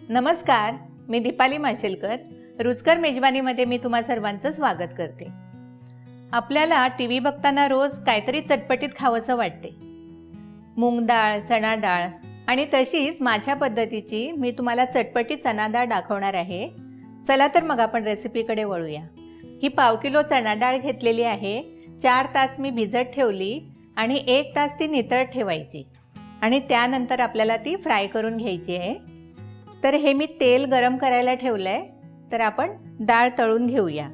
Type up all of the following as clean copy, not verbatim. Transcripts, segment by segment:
नमस्कार, मी दीपाली माशेलकर. रुचकर मेजवानीमध्ये मी तुम्हा सर्वांचं स्वागत करते. आपल्याला टीव्ही बघताना रोज काहीतरी चटपटीत खावंसं वाटते. मूग डाळ, चणा डाळ आणि तशीच माझ्या पद्धतीची मी तुम्हाला चटपटीत चणा डाळ दाखवणार आहे. चला तर मग आपण रेसिपीकडे वळूया. ही 1 किलो चणा डाळ घेतलेली आहे. 4 तास मी भिजत ठेवली आणि 1 तास ती नितळत ठेवायची आणि त्यानंतर आपल्याला ती फ्राय करून घ्यायची आहे. तर हे मी तेल गरम करायला ठेवलंय, तर आपण डाळ तळून घेऊया.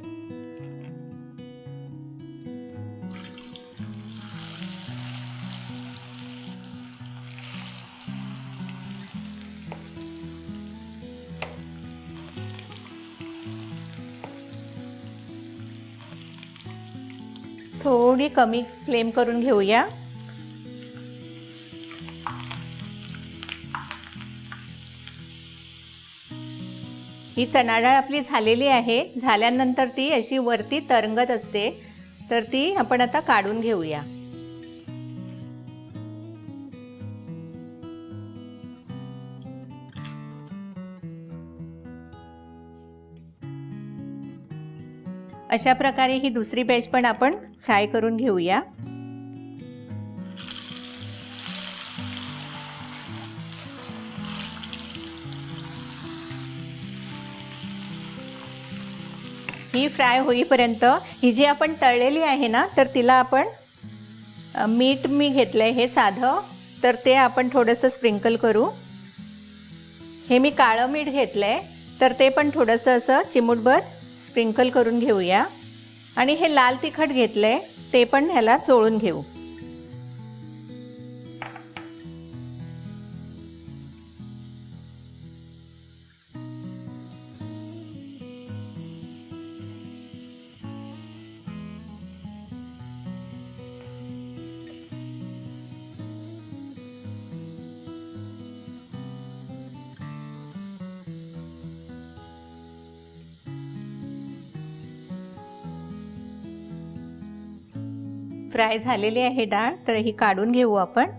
थोडी कमी फ्लेम करून घेऊया. ही चणा डाळ आपली झालेली आहे. झाल्यानंतर ती अशी वरती तरंगत असते, तर ती आपण आता काढून घेऊया. अशा प्रकारे ही दुसरी बॅच पण आपण फ्राय करून घेऊया. ही फ्राय होईपर्यंत ही जी आपण तळलेली आहे ना, तर तिला आपण मीठ मी घेतलंय हे साधं, तर ते आपण थोडंसं स्प्रिंकल करू. हे मी काळं मीठ घेतलंय, तर ते पण थोडंसं असं चिमूटभर स्प्रिंकल करून घेऊया. आणि हे लाल तिखट घेतलंय, ते पण ह्याला चोळून घेऊ. फ्राय झालेली आहे डाळ, तर ही काढून घेऊ आपण.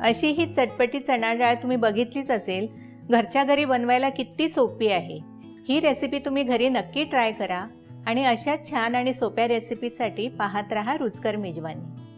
अशी ही चटपटी चणा डाळ तुम्ही बघितलीच असेल. घरच्या घरी बनवायला किती सोपी आहे. ही रेसिपी तुम्ही घरी नक्की ट्राय करा आणि अशा छान आणि सोप्या रेसिपीसाठी पाहत रहा रुचकर मेजवानी.